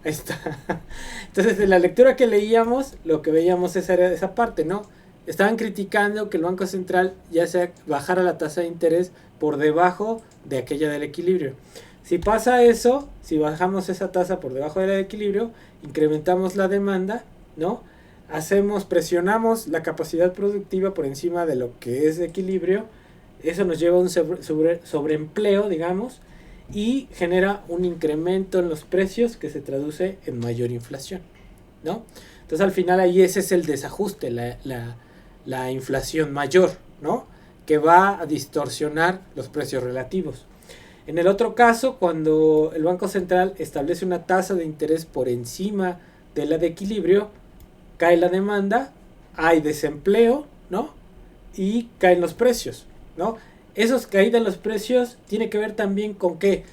Ahí está. Entonces, en la lectura que leíamos, lo que veíamos era esa parte, ¿no? Estaban criticando que el Banco Central ya sea bajara la tasa de interés por debajo de aquella del equilibrio. Si pasa eso, si bajamos esa tasa por debajo del equilibrio, incrementamos la demanda, ¿no? Presionamos la capacidad productiva por encima de lo que es de equilibrio. Eso nos lleva a un sobreempleo, digamos, y genera un incremento en los precios que se traduce en mayor inflación, ¿no? Entonces al final ahí ese es el desajuste, la inflación mayor, ¿no? Que va a distorsionar los precios relativos. En el otro caso, cuando el Banco Central establece una tasa de interés por encima de la de equilibrio, cae la demanda, hay desempleo, ¿no? Y caen los precios, ¿no? Esos caídas en los precios tiene que ver también con que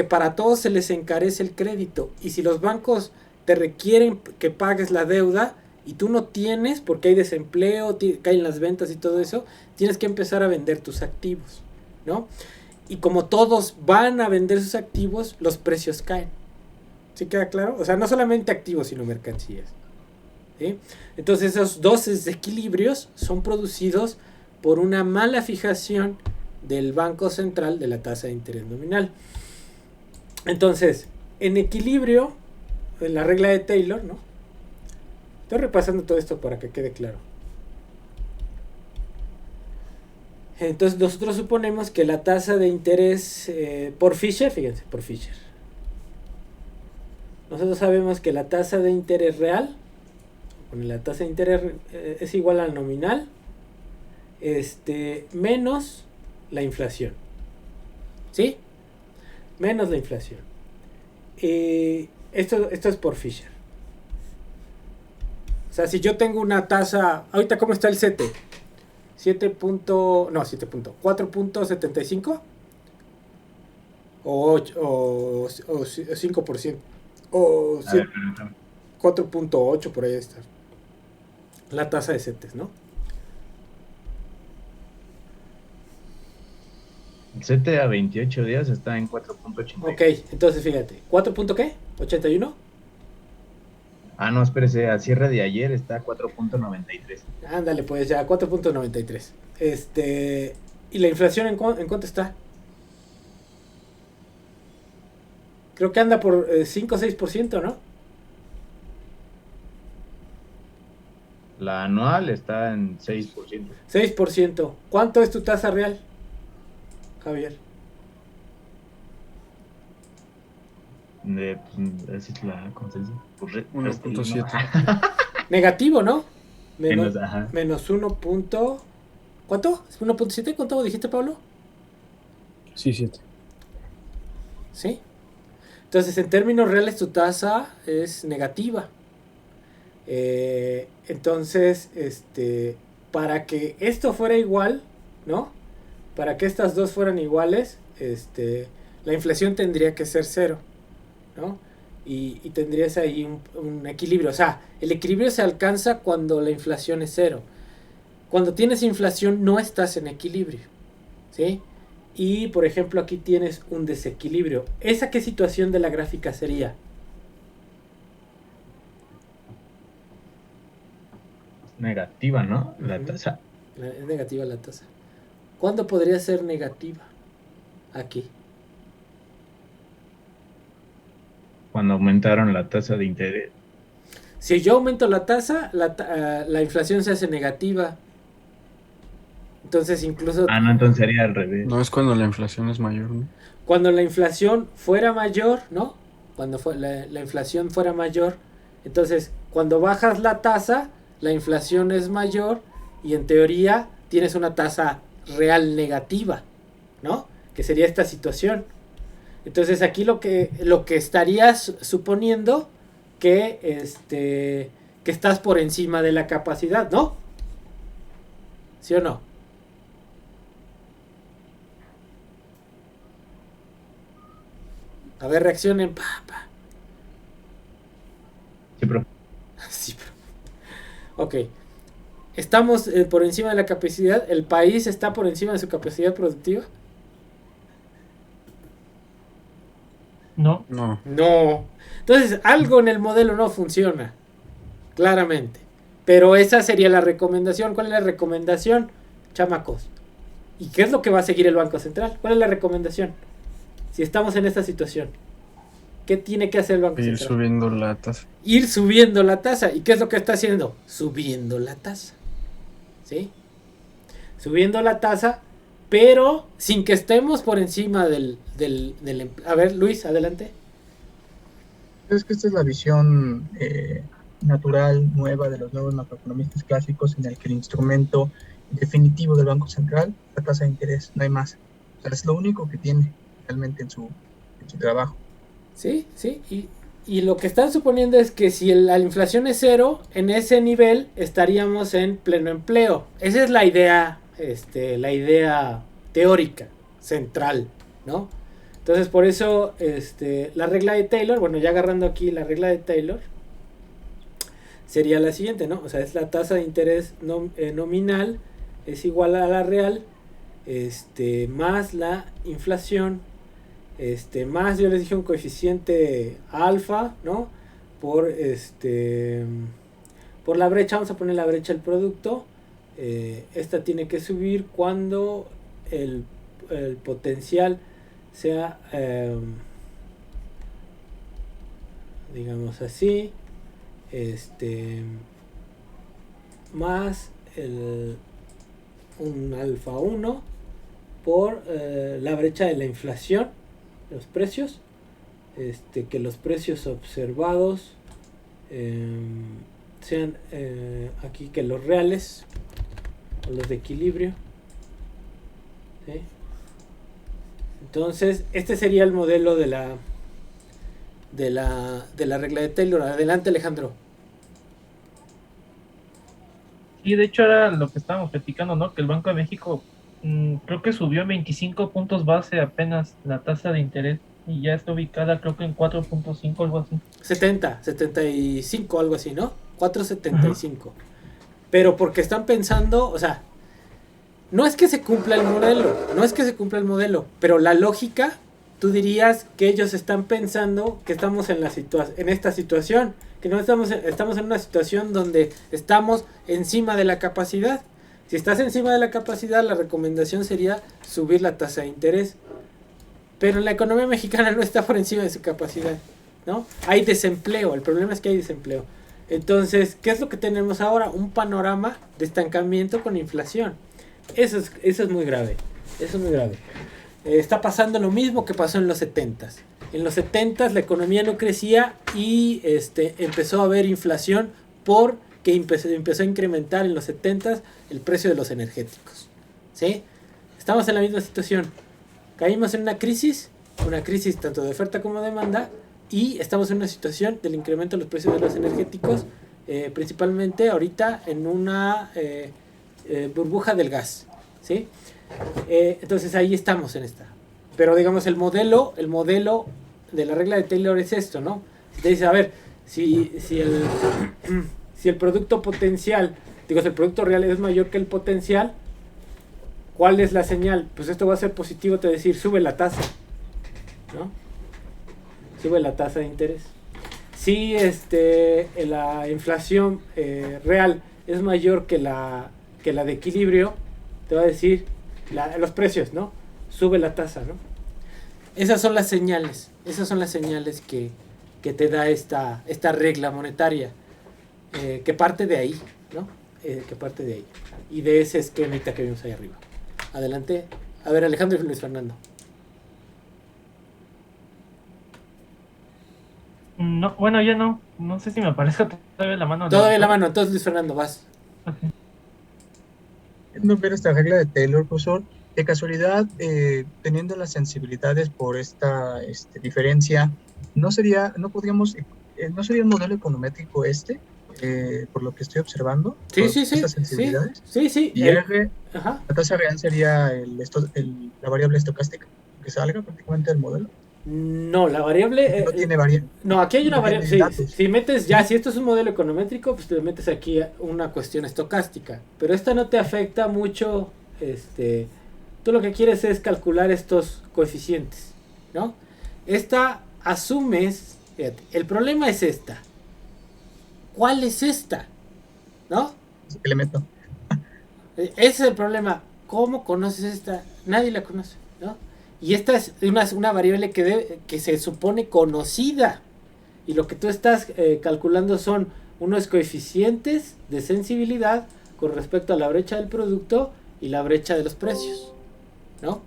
para todos se les encarece el crédito. Y si los bancos te requieren que pagues la deuda y tú no tienes porque hay desempleo, caen las ventas y todo eso, tienes que empezar a vender tus activos, ¿no? Y como todos van a vender sus activos, los precios caen. ¿Sí queda claro? O sea, no solamente activos, sino mercancías. ¿Sí? Entonces esos dos desequilibrios son producidos por una mala fijación del Banco Central de la tasa de interés nominal. Entonces, en equilibrio, en la regla de Taylor, ¿no? Estoy repasando todo esto para que quede claro. Entonces nosotros suponemos que la tasa de interés por Fisher, fíjense, por Fisher. Nosotros sabemos que la tasa de interés real, la tasa de interés es igual al nominal, menos la inflación. ¿Sí? Menos la inflación. Esto es por Fisher. O sea, si yo tengo una tasa, ahorita ¿cómo está el CETE? 4.75 o 5% o 4.8 por ahí está la tasa de CETES, ¿no? El CETE a 28 días está en 4.80. Ok, entonces fíjate, ¿4. ¿Qué? ¿81? Ah, no, espérese, a cierre de ayer está a 4.93. Ándale, pues ya, 4.93. ¿Y la inflación en cuánto está? Creo que anda por 5 o 6%, ¿no? La anual está en 6%. 6%. ¿Cuánto es tu tasa real, Javier? Esa es la consenso. Pues, 1.7. Negativo, ¿no? Menos, ajá. menos 1. ¿Cuánto? ¿1.7? ¿Cuánto dijiste, Pablo? Sí, 7. ¿Sí? Entonces, en términos reales, tu tasa es negativa. Entonces, para que esto fuera igual, ¿no? Para que estas dos fueran iguales, la inflación tendría que ser 0, ¿no? Y tendrías ahí un equilibrio. O sea, el equilibrio se alcanza cuando la inflación es 0. Cuando tienes inflación no estás en equilibrio, ¿sí? Y, por ejemplo, aquí tienes un desequilibrio. ¿Esa qué situación de la gráfica sería? Negativa, ¿no? La Uh-huh. tasa. Es negativa la tasa. ¿Cuándo podría ser negativa? Aquí. Cuando aumentaron la tasa de interés. Si yo aumento la tasa, la inflación se hace negativa. Entonces incluso Ah, no, entonces sería al revés. No es cuando la inflación es mayor, ¿no? cuando la inflación fuera mayor, ¿no? Cuando la inflación fuera mayor, entonces cuando bajas la tasa, la inflación es mayor y en teoría tienes una tasa real negativa, ¿no? Que sería esta situación. Entonces aquí lo que estarías suponiendo que estás por encima de la capacidad, ¿no? ¿Sí o no? A ver, reaccionen. Sí, pero Sí, pero... Ok. Estamos por encima de la capacidad. El país está por encima de su capacidad productiva. No. No. No. Entonces, algo en el modelo no funciona, claramente. Pero esa sería la recomendación. ¿Cuál es la recomendación, chamacos? ¿Y qué es lo que va a seguir el Banco Central? ¿Cuál es la recomendación? Si estamos en esta situación, ¿qué tiene que hacer el Banco Ir Central? subiendo la tasa. Ir subiendo la tasa. ¿Y qué es lo que está haciendo? Subiendo la tasa. ¿Sí? Subiendo la tasa, pero sin que estemos por encima del A ver, Luis, adelante. Es que esta es la visión natural, nueva de los nuevos macroeconomistas clásicos, en el que el instrumento definitivo del Banco Central, la tasa de interés, no hay más. O sea, es lo único que tiene realmente en su trabajo. Sí, sí, y lo que están suponiendo es que si la inflación es cero, en ese nivel estaríamos en pleno empleo. Esa es la idea teórica, central, ¿no? Entonces, por eso, la regla de Taylor, bueno, ya agarrando aquí la regla de Taylor, sería la siguiente, ¿no? O sea, es la tasa de interés nominal es igual a la real, más la inflación, más yo les dije un coeficiente alfa, ¿no? Por la brecha, vamos a poner la brecha del producto. Esta tiene que subir cuando el potencial sea, digamos así, más un alfa 1 por la brecha de la inflación, los precios, que los precios observados sean aquí que los reales o los de equilibrio, ¿sí? Entonces este sería el modelo de la regla de Taylor. Adelante, Alejandro. Y de hecho era lo que estábamos platicando, ¿no? Que el Banco de México creo que subió 25 puntos base apenas la tasa de interés y ya está ubicada creo que en 4.5, algo así. 75, algo así, ¿no? 4.75. Pero porque están pensando, o sea, no es que se cumpla el modelo, pero la lógica, tú dirías que ellos están pensando que estamos en esta situación, que no estamos en una situación donde estamos encima de la capacidad. Si estás encima de la capacidad, la recomendación sería subir la tasa de interés. Pero la economía mexicana no está por encima de su capacidad, ¿no? Hay desempleo, el problema es que hay desempleo. Entonces, ¿qué es lo que tenemos ahora? Un panorama de estancamiento con inflación. Eso es muy grave. Eso es muy grave. Está pasando lo mismo que pasó en los 70s. En los 70s la economía no crecía y empezó a haber inflación porque empezó a incrementar en los 70s el precio de los energéticos. ¿Sí? Estamos en la misma situación. Caímos en una crisis tanto de oferta como de demanda, y estamos en una situación del incremento de los precios de los energéticos, principalmente ahorita en una burbuja del gas, ¿sí? Entonces ahí estamos en esta. Pero digamos el modelo de la regla de Taylor es esto, ¿no? Te dice, a ver, si el producto potencial, si el producto real es mayor que el potencial, ¿cuál es la señal? Pues esto va a ser positivo, te va a decir, sube la tasa, ¿no? Sube la tasa de interés. Si la inflación real es mayor que la de equilibrio, te va a decir los precios, ¿no? Sube la tasa, ¿no? Esas son las señales que te da esta regla monetaria, que parte de ahí, ¿no? Que parte de ahí. Y de ese esquemita que vimos ahí arriba. Adelante. A ver, Alejandro y Luis Fernando. No, bueno, ya no sé si me aparece todavía la mano. Todavía la mano, entonces Luis Fernando, vas. Okay. No ver esta regla de Taylor, profesor, de casualidad, teniendo las sensibilidades por esta diferencia, no sería un modelo econométrico por lo que estoy observando. Sí, estas sensibilidades. Sí. Y la tasa real sería la variable estocástica que salga prácticamente del modelo. No, la variable... no tiene variable. No, aquí hay una variable... Sí, si metes ya, ¿sí? Si esto es un modelo econométrico, pues te metes aquí una cuestión estocástica. Pero esta no te afecta mucho. Tú lo que quieres es calcular estos coeficientes, ¿no? Esta asumes, fíjate, el problema es esta. ¿Cuál es esta? ¿No? ¿Qué le meto? Ese es el problema. ¿Cómo conoces esta? Nadie la conoce, ¿no? Y esta es una variable que se supone conocida. Y lo que tú estás calculando son unos coeficientes de sensibilidad con respecto a la brecha del producto y la brecha de los precios, ¿no?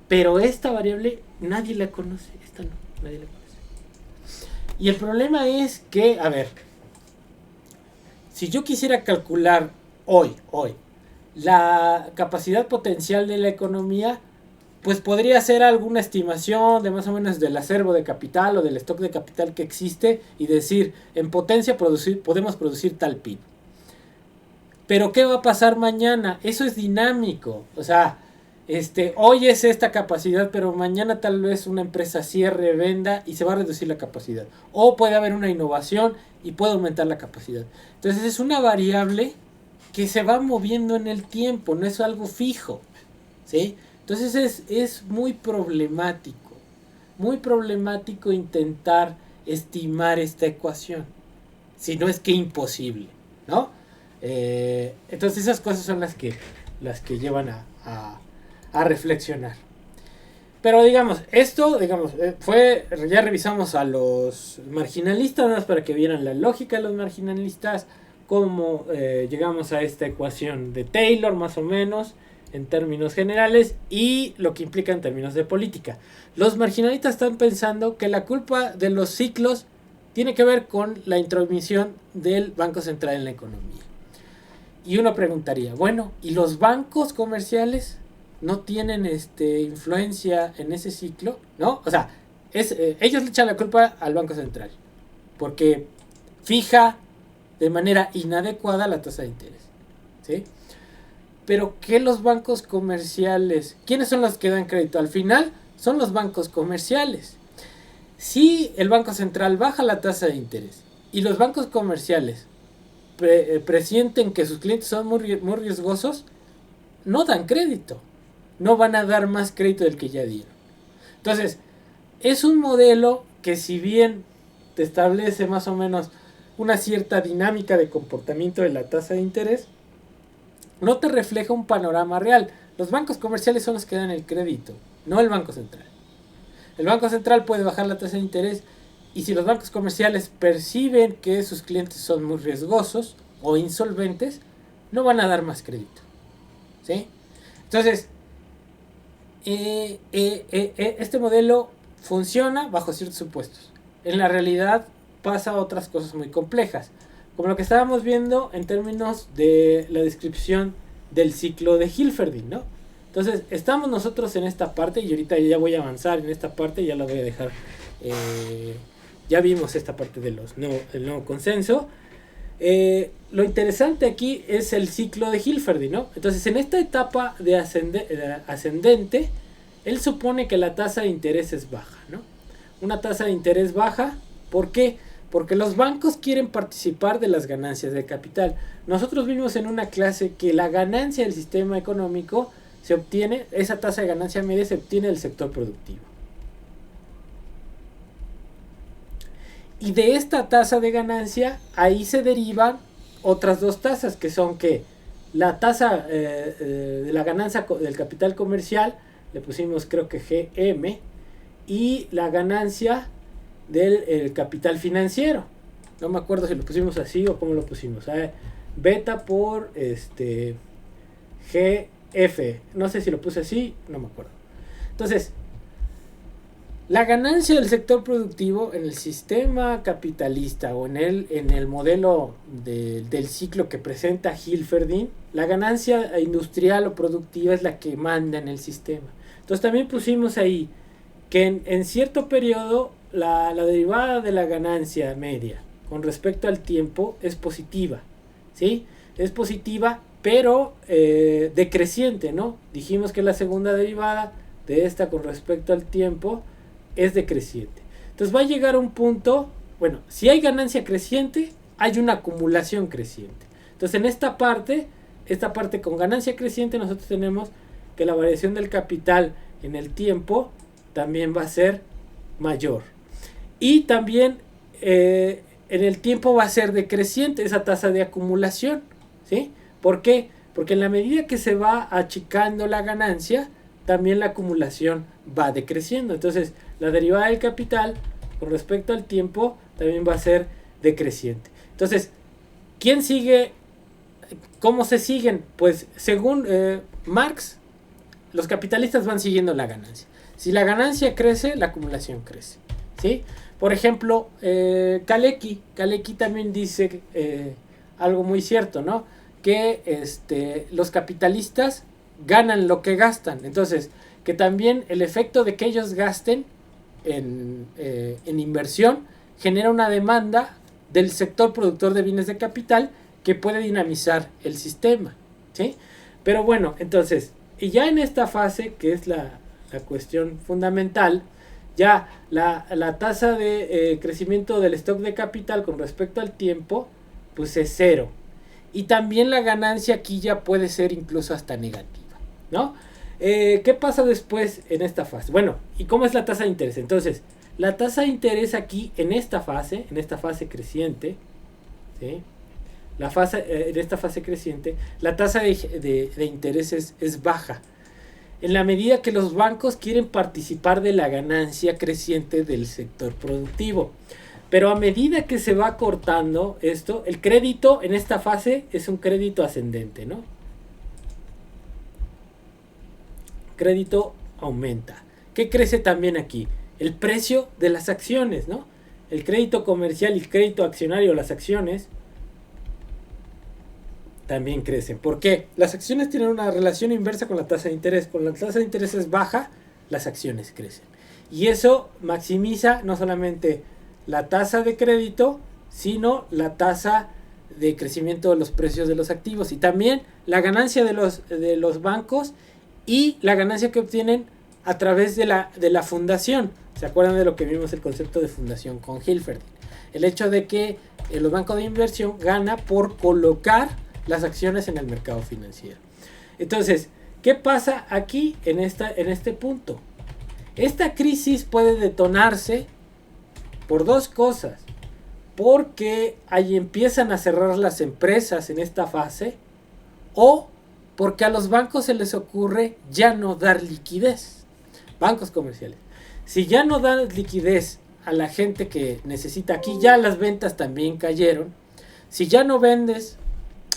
Pero esta variable nadie la conoce. Esta no, nadie la conoce. Y el problema es que, a ver, si yo quisiera calcular hoy, la capacidad potencial de la economía, pues podría ser alguna estimación de más o menos del acervo de capital o del stock de capital que existe y decir, en potencia podemos producir tal PIB. Pero ¿qué va a pasar mañana? Eso es dinámico. O sea, hoy es esta capacidad, pero mañana tal vez una empresa cierre, venda y se va a reducir la capacidad. O puede haber una innovación y puede aumentar la capacidad. Entonces es una variable que se va moviendo en el tiempo, no es algo fijo, ¿sí? Entonces es muy problemático intentar estimar esta ecuación, si no es que imposible, ¿no? Entonces esas cosas son las que llevan a reflexionar. Pero digamos, ya revisamos a los marginalistas, nada más para que vieran la lógica de los marginalistas, cómo llegamos a esta ecuación de Taylor más o menos, en términos generales, y lo que implica en términos de política. Los marginalistas están pensando que la culpa de los ciclos tiene que ver con la intromisión del Banco Central en la economía. Y uno preguntaría, bueno, ¿y los bancos comerciales no tienen influencia en ese ciclo? ¿No? O sea, ellos le echan la culpa al Banco Central, porque fija de manera inadecuada la tasa de interés, ¿sí? Pero ¿qué los bancos comerciales? ¿Quiénes son los que dan crédito? Al final son los bancos comerciales. Si el Banco Central baja la tasa de interés y los bancos comerciales presienten que sus clientes son muy riesgosos, no dan crédito. No van a dar más crédito del que ya dieron. Entonces, es un modelo que, si bien te establece más o menos una cierta dinámica de comportamiento de la tasa de interés, no te refleja un panorama real. Los bancos comerciales son los que dan el crédito, no el Banco Central. El Banco Central puede bajar la tasa de interés, y si los bancos comerciales perciben que sus clientes son muy riesgosos o insolventes, no van a dar más crédito, ¿sí? Entonces, este modelo funciona bajo ciertos supuestos. En la realidad pasa otras cosas muy complejas, como lo que estábamos viendo en términos de la descripción del ciclo de Hilferding, ¿no? Entonces, estamos nosotros en esta parte, y ahorita ya voy a avanzar en esta parte, ya la voy a dejar. Ya vimos esta parte del nuevo consenso. Lo interesante aquí es el ciclo de Hilferding, ¿no? Entonces, en esta etapa de ascendente, él supone que la tasa de interés es baja, ¿no? Una tasa de interés baja, ¿por qué? Porque los bancos quieren participar de las ganancias de capital. Nosotros vimos en una clase que la ganancia del sistema económico se obtiene, esa tasa de ganancia media se obtiene del sector productivo. Y de esta tasa de ganancia, ahí se derivan otras dos tasas, que son que la tasa de la ganancia del capital comercial, le pusimos creo que GM, y la ganancia del capital financiero. No me acuerdo si lo pusimos así o cómo lo pusimos. Beta por GF. No sé si lo puse así, no me acuerdo. Entonces, la ganancia del sector productivo en el sistema capitalista o en el modelo del ciclo que presenta Hilferding, la ganancia industrial o productiva es la que manda en el sistema. Entonces también pusimos ahí que en cierto periodo la derivada de la ganancia media con respecto al tiempo es positiva, ¿sí? Es positiva, pero decreciente, ¿no? Dijimos que la segunda derivada de esta con respecto al tiempo es decreciente. Entonces va a llegar a un punto, bueno, si hay ganancia creciente, hay una acumulación creciente. Entonces en esta parte con ganancia creciente, nosotros tenemos que la variación del capital en el tiempo también va a ser mayor, Y también en el tiempo va a ser decreciente esa tasa de acumulación, ¿sí? ¿Por qué? Porque en la medida que se va achicando la ganancia, también la acumulación va decreciendo. Entonces, la derivada del capital con respecto al tiempo también va a ser decreciente. Entonces, ¿quién sigue? ¿Cómo se siguen? Pues según Marx, los capitalistas van siguiendo la ganancia. Si la ganancia crece, la acumulación crece, ¿sí? Por ejemplo, Kalecki también dice algo muy cierto, ¿no? Que los capitalistas ganan lo que gastan. Entonces, que también el efecto de que ellos gasten en inversión genera una demanda del sector productor de bienes de capital que puede dinamizar el sistema, ¿sí? Pero bueno, entonces, y ya en esta fase, que es la cuestión fundamental, ya la tasa de crecimiento del stock de capital con respecto al tiempo, pues es cero. Y también la ganancia aquí ya puede ser incluso hasta negativa, ¿no? ¿Qué pasa después en esta fase? Bueno, ¿y cómo es la tasa de interés? Entonces, la tasa de interés aquí en esta fase creciente, ¿sí? En esta fase creciente, la tasa de interés es baja. En la medida que los bancos quieren participar de la ganancia creciente del sector productivo. Pero a medida que se va cortando esto, el crédito en esta fase es un crédito ascendente, ¿no? Crédito aumenta. ¿Qué crece también aquí? El precio de las acciones, ¿no? El crédito comercial y el crédito accionario, las acciones, también crecen. ¿Por qué? Las acciones tienen una relación inversa con la tasa de interés. Cuando la tasa de interés es baja, las acciones crecen. Y eso maximiza no solamente la tasa de crédito, sino la tasa de crecimiento de los precios de los activos. Y también la ganancia de los bancos y la ganancia que obtienen a través de la fundación. ¿Se acuerdan de lo que vimos el concepto de fundación con Hilferding? El hecho de que los bancos de inversión gana por colocar las acciones en el mercado financiero. Entonces, ¿qué pasa aquí en este punto? Esta crisis puede detonarse por dos cosas. Porque ahí empiezan a cerrar las empresas en esta fase, o porque a los bancos se les ocurre ya no dar liquidez. Bancos comerciales. Si ya no dan liquidez a la gente que necesita, aquí ya las ventas también cayeron. Si ya no vendes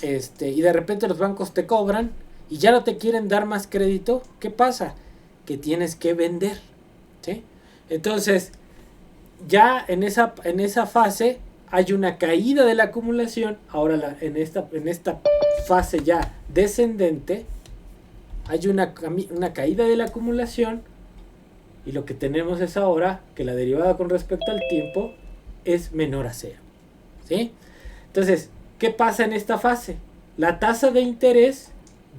y de repente los bancos te cobran y ya no te quieren dar más crédito, ¿qué pasa? Que tienes que vender, ¿sí? Entonces, ya en esa fase hay una caída de la acumulación. Ahora en esta fase ya descendente hay una caída de la acumulación, y lo que tenemos es ahora que la derivada con respecto al tiempo es menor a cero, ¿sí? Entonces, ¿qué pasa en esta fase? La tasa de interés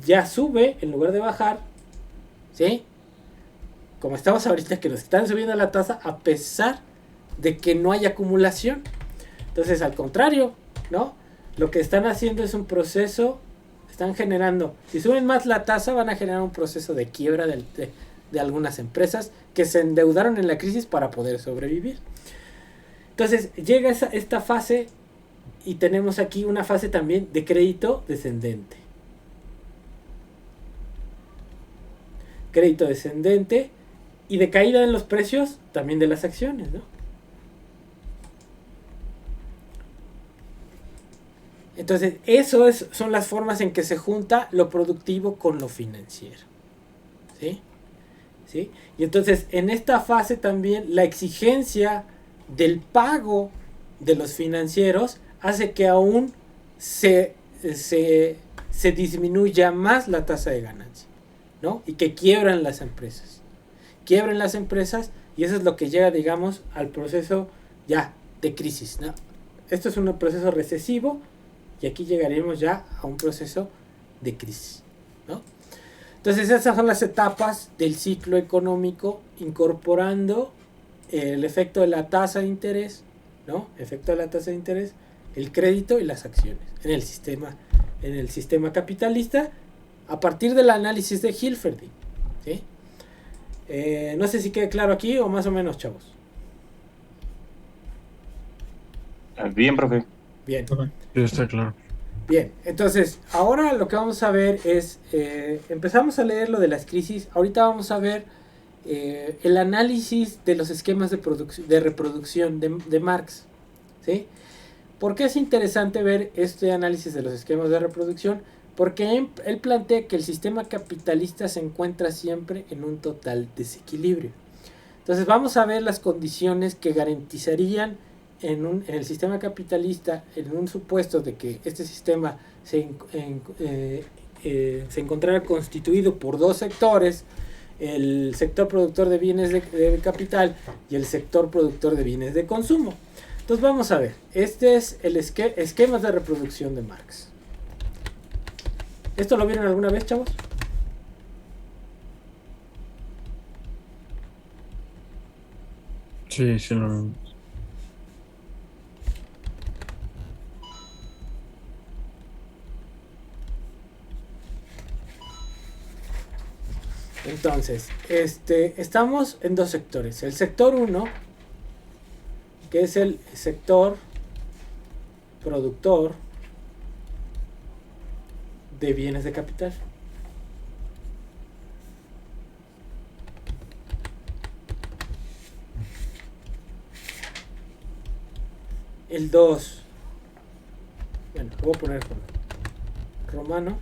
ya sube en lugar de bajar, ¿sí? Como estamos ahorita, que nos están subiendo la tasa a pesar de que no hay acumulación. Entonces, al contrario, ¿no? Lo que están haciendo es un proceso, están generando, si suben más la tasa, van a generar un proceso de quiebra de algunas empresas que se endeudaron en la crisis para poder sobrevivir. Entonces, llega esta fase. Y tenemos aquí una fase también de crédito descendente. Crédito descendente y de caída en los precios también de las acciones, ¿no? Entonces, son las formas en que se junta lo productivo con lo financiero. ¿Sí? ¿Sí? Y entonces, en esta fase también la exigencia del pago de los financieros hace que aún se disminuya más la tasa de ganancia, ¿no? Y que quiebran las empresas. Quiebran las empresas, y eso es lo que llega, digamos, al proceso ya de crisis, ¿no? Esto es un proceso recesivo, y aquí llegaremos ya a un proceso de crisis, ¿no? Entonces, esas son las etapas del ciclo económico, incorporando el efecto de la tasa de interés, ¿no? Efecto de la tasa de interés, el crédito y las acciones en el sistema capitalista a partir del análisis de Hilferding, ¿sí? No sé si quede claro aquí o más o menos, chavos. Bien, profe. Bien. Sí, está claro. Bien, entonces ahora lo que vamos a ver es, empezamos a leer lo de las crisis, ahorita vamos a ver el análisis de los esquemas de reproducción de Marx, ¿sí? ¿Por qué es interesante ver este análisis de los esquemas de reproducción? Porque él plantea que el sistema capitalista se encuentra siempre en un total desequilibrio. Entonces vamos a ver las condiciones que garantizarían en el sistema capitalista, en un supuesto de que este sistema se encontrara constituido por dos sectores, el sector productor de bienes de capital y el sector productor de bienes de consumo. Entonces vamos a ver, este es el esquemas de reproducción de Marx. ¿Esto lo vieron alguna vez, chavos? Sí, sí lo vemos. Entonces, estamos en dos sectores. El sector 1, que es el sector productor de bienes de capital. El 2, bueno, lo voy a poner con romano.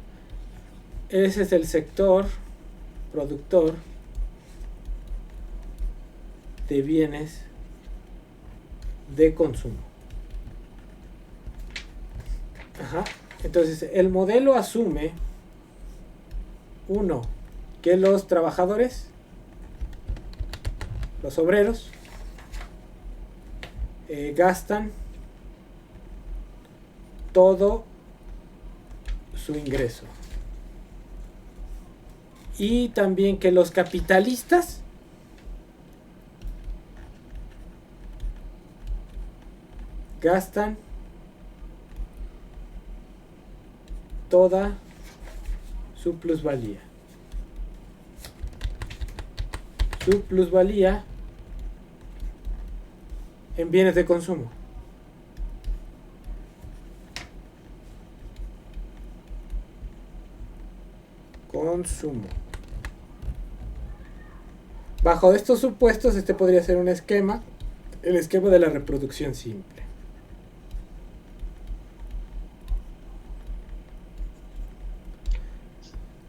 Ese es el sector productor de bienes de consumo. Ajá. Entonces, el modelo asume, uno, que los trabajadores, los obreros, gastan todo su ingreso. Y también que los capitalistas gastan toda su plusvalía. Su plusvalía en bienes de consumo. Consumo. Bajo estos supuestos, este podría ser un esquema, el esquema de la reproducción simple.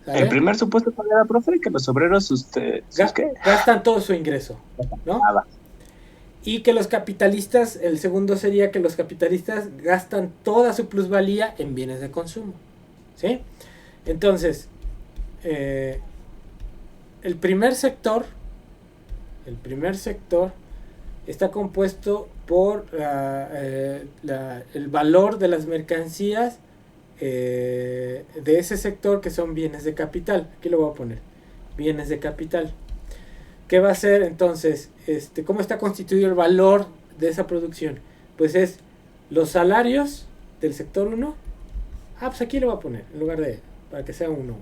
¿Sale? El primer supuesto para la profe, que los obreros gastan todo su ingreso, ¿no? Y que los capitalistas, el segundo sería que los capitalistas gastan toda su plusvalía en bienes de consumo, ¿sí? Entonces, el primer sector está compuesto por el valor de las mercancías de ese sector, que son bienes de capital. Aquí lo voy a poner, bienes de capital. ¿Qué va a ser entonces? ¿Cómo está constituido el valor de esa producción? Pues es los salarios del sector 1. Pues aquí lo voy a poner, en lugar de, para que sea 1.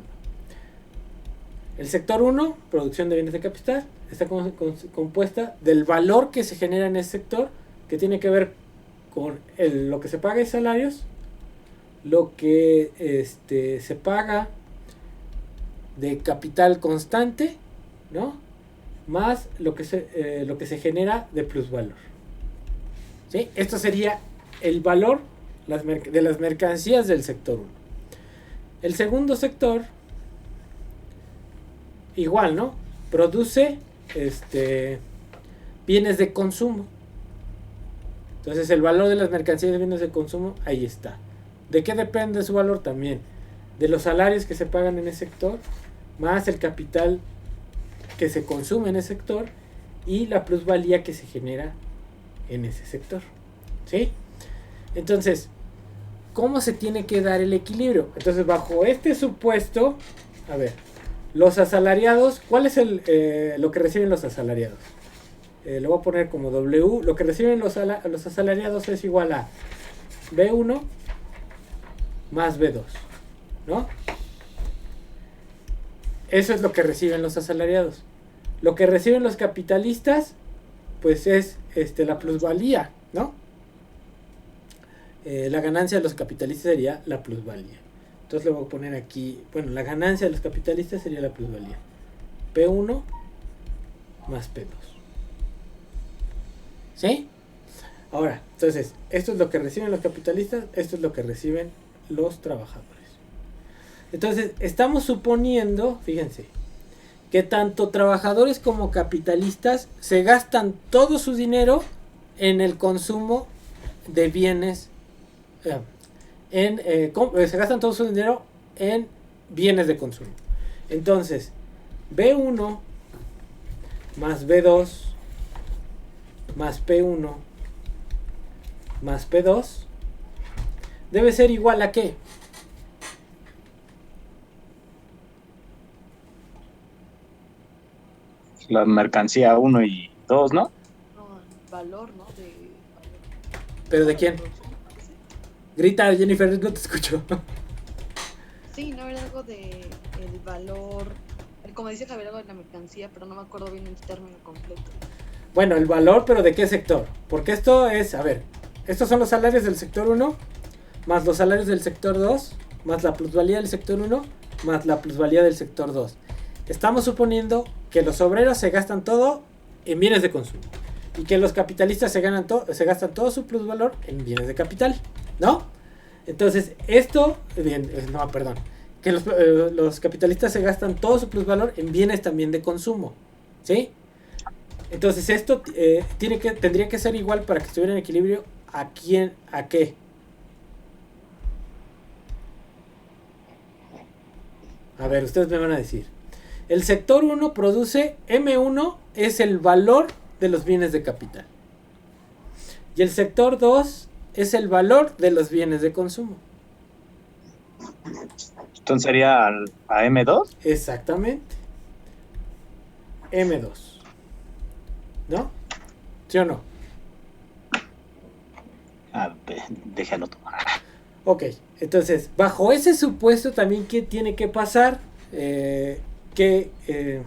El sector 1, producción de bienes de capital, está compuesta del valor que se genera en ese sector, que tiene que ver con lo que se paga en salarios, lo que se paga de capital constante, ¿no? Más lo que se genera de plusvalor, ¿sí? Esto sería el valor de las mercancías del sector 1. El segundo sector, igual, ¿no? Produce bienes de consumo. Entonces el valor de las mercancías de bienes de consumo, ahí está. ¿De qué depende su valor? También de los salarios que se pagan en ese sector, más el capital que se consume en ese sector y la plusvalía que se genera en ese sector, ¿sí? Entonces, ¿cómo se tiene que dar el equilibrio? Entonces, bajo este supuesto, a ver, los asalariados, ¿cuál es lo que reciben los asalariados? Lo voy a poner como W. Lo que reciben los asalariados es igual a B1 más B2, ¿no? Eso es lo que reciben los asalariados. Lo que reciben los capitalistas, pues es la plusvalía, ¿no? la ganancia de los capitalistas sería la plusvalía. Entonces le voy a poner aquí, bueno, la ganancia de los capitalistas sería la plusvalía. P1 más P2. ¿Sí? Ahora, entonces, esto es lo que reciben los capitalistas, esto es lo que reciben los trabajadores. Entonces, estamos suponiendo, fíjense, que tanto trabajadores como capitalistas se gastan todo su dinero en el consumo de bienes, se gastan todo su dinero en bienes de consumo. Entonces, B1 más B2 más P1 más P2 debe ser igual a ¿qué? La mercancía 1 y 2, ¿no? No, el valor, ¿no? ¿Pero de quién? Grita, Jennifer, no te escucho. Sí, no era algo de el valor, como dice Javier, algo de la mercancía, pero no me acuerdo bien el término completo. Bueno, el valor, pero ¿de qué sector? Porque esto es, a ver, estos son los salarios del sector 1, más los salarios del sector 2, más la plusvalía del sector 1, más la plusvalía del sector 2. Estamos suponiendo que los obreros se gastan todo en bienes de consumo y que los capitalistas se gastan todo su plusvalor en bienes de capital, ¿no? Entonces, esto, bien, no, perdón, que los capitalistas se gastan todo su plusvalor en bienes también de consumo, ¿sí? Entonces, esto tendría que ser igual para que estuviera en equilibrio. ¿A quién? ¿A qué? A ver, ustedes me van a decir. El sector 1 produce, M1 es el valor de los bienes de capital. Y el sector 2 es el valor de los bienes de consumo. Entonces sería a M2. Exactamente. M2. ¿No? ¿Sí o no? Déjalo tomar. Ok, entonces, bajo ese supuesto también, ¿qué tiene que pasar?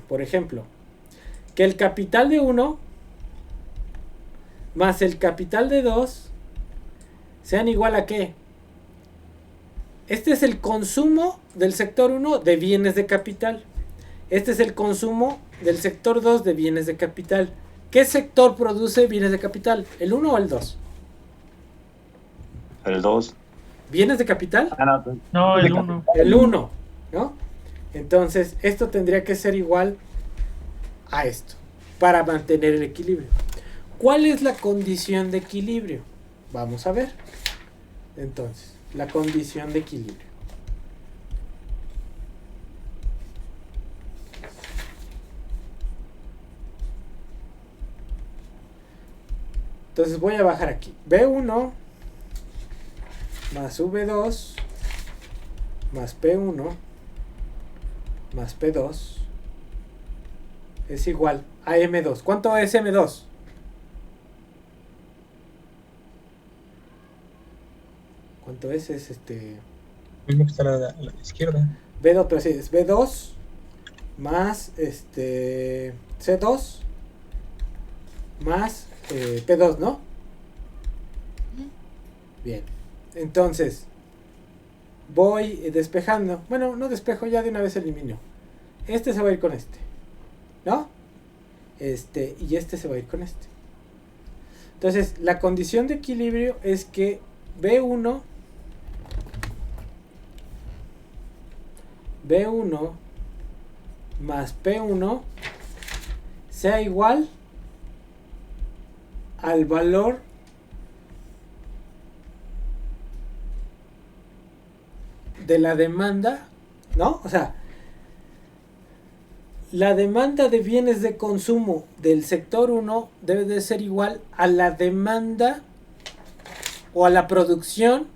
Por ejemplo, que el capital de 1 más el capital de 2 sean igual a ¿qué? Este es el consumo del sector 1 de bienes de capital. Este es el consumo del sector 2 de bienes de capital. ¿Qué sector produce bienes de capital? ¿El 1 o el 2? El 2. ¿Bienes de capital? No, el 1. El 1, ¿no? Entonces, esto tendría que ser igual a esto, para mantener el equilibrio. ¿Cuál es la condición de equilibrio? Vamos a ver. Entonces, la condición de equilibrio. Entonces voy a bajar aquí. B1 más V2 más P1 más P2 es igual a M2. ¿Cuánto es M2? ¿Cuánto es? Es Mismo que está a la izquierda. B2, pero sí, es B2 más C2 más P2, ¿no? Bien. Entonces, voy despejando. Bueno, no despejo, ya de una vez elimino. Este se va a ir con este, ¿no? Y este se va a ir con este. Entonces, la condición de equilibrio es que B1 más P1 sea igual al valor de la demanda, ¿no? O sea, la demanda de bienes de consumo del sector 1 debe de ser igual a la demanda o a la producción,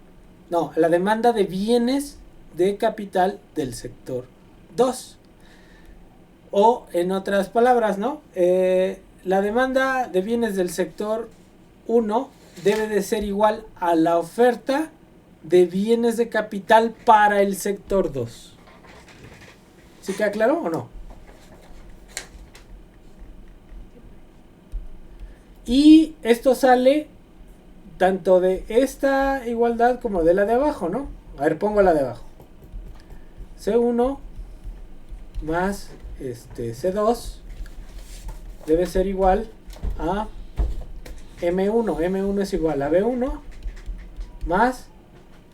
no, a la demanda de bienes de capital del sector 2. O en otras palabras, ¿no? La demanda de bienes del sector 1 debe de ser igual a la oferta de bienes de capital para el sector 2. ¿Sí queda claro o no? Y esto sale tanto de esta igualdad como de la de abajo, ¿no? A ver, pongo la de abajo. C1 más C2 debe ser igual a M1. M1 es igual a B1 más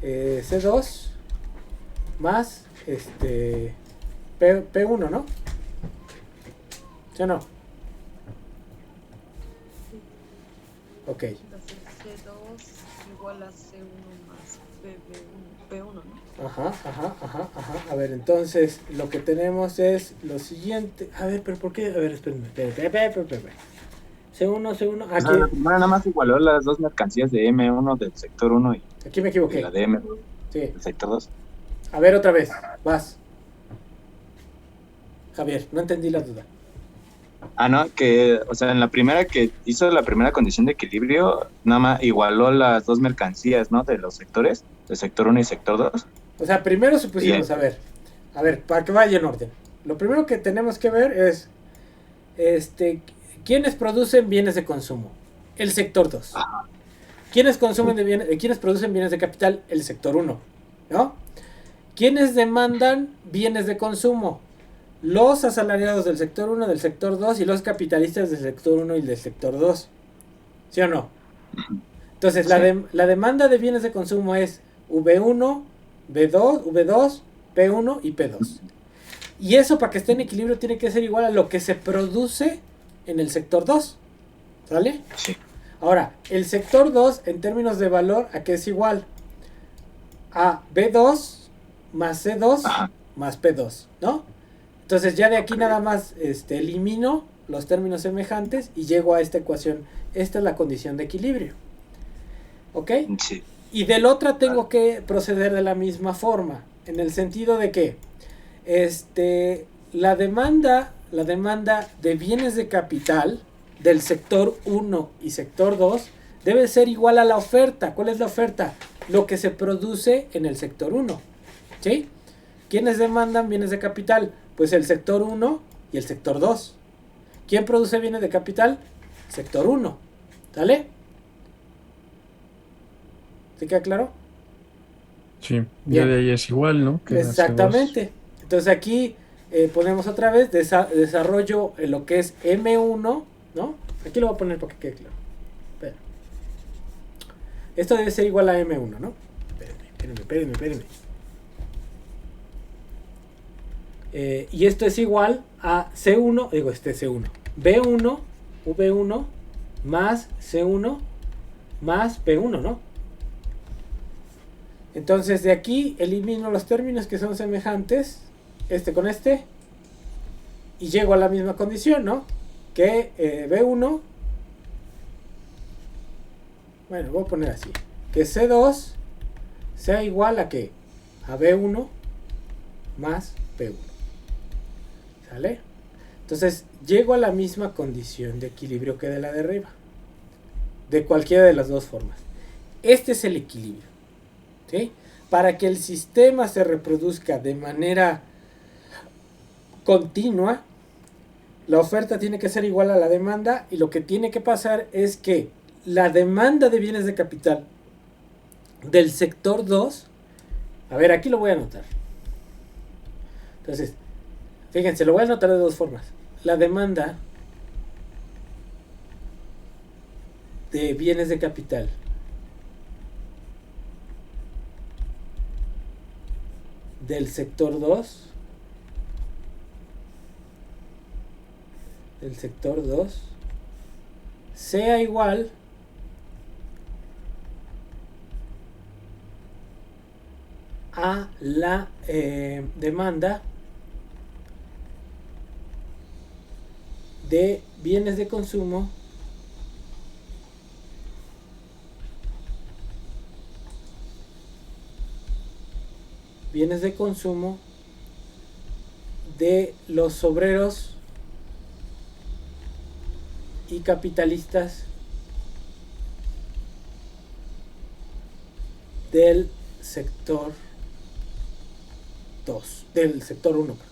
C2 más P1, ¿no? ¿Sí o no? Ok. Va a ser C2 igual a C1 más P1, ¿no? Ajá. A ver, entonces lo que tenemos es lo siguiente. A ver, pero ¿por qué? A ver, espérenme. C1. O sea, la primera nada más igualó las dos mercancías de M1 del sector 1 y Aquí me equivoqué. la de M2 Sí. del sector 2. A ver, otra vez. Vas. Javier, no entendí la duda. Ah, no, que, o sea, en la primera que hizo la primera condición de equilibrio, nada más igualó las dos mercancías, ¿no? De los sectores, del sector 1 y sector 2. O sea, primero supusimos, Bien. a ver, para que vaya en orden. Lo primero que tenemos que ver es, ¿quiénes producen bienes de consumo? El sector 2. ¿Quiénes producen bienes de capital? El sector 1, ¿no? ¿Quiénes demandan bienes de consumo? Los asalariados del sector 1, del sector 2 y los capitalistas del sector 1 y del sector 2. ¿Sí o no? Entonces, Sí. la demanda de bienes de consumo es V1, V2, P1 y P2. Y eso, para que esté en equilibrio, tiene que ser igual a lo que se produce en el sector 2. ¿Sale? Sí. Ahora, el sector 2, en términos de valor, ¿a qué es igual? A B2 más C2 Ajá. más P2, ¿no? Entonces ya de aquí nada más elimino los términos semejantes y llego a esta ecuación. Esta es la condición de equilibrio. ¿Ok? Sí. Y del otro tengo que proceder de la misma forma. En el sentido de que la demanda de bienes de capital del sector 1 y sector 2 debe ser igual a la oferta. ¿Cuál es la oferta? Lo que se produce en el sector 1. ¿Sí? ¿Quiénes demandan bienes de capital? Pues el sector 1 y el sector 2. ¿Quién produce bienes de capital? Sector 1. ¿Sale? ¿Se queda claro? Sí, Bien. ya de ahí es igual, ¿no? Que hace Exactamente. Entonces aquí ponemos otra vez desarrollo en lo que es M1, ¿no? Aquí lo voy a poner para que quede claro. Espera. Esto debe ser igual a M1, ¿no? Espérenme. Y esto es igual a C1, C1, B1, V1 más C1 más P1, ¿no? Entonces de aquí elimino los términos que son semejantes, con este, y llego a la misma condición, ¿no? Que B1, bueno, voy a poner así, que C2 sea igual a ¿qué? A B1 más P1. ¿Sale? Entonces llego a la misma condición de equilibrio que de la de arriba, de cualquiera de las dos formas. Este es el equilibrio, ¿sí? Para que el sistema se reproduzca de manera continua, la oferta tiene que ser igual a la demanda, y lo que tiene que pasar es que la demanda de bienes de capital del sector 2, a ver, aquí lo voy a anotar. Entonces, fíjense, lo voy a anotar de dos formas. La demanda de bienes de capital del sector 2, sea igual a la demanda de bienes de consumo de los obreros y capitalistas del sector 2, del sector 1, perdón.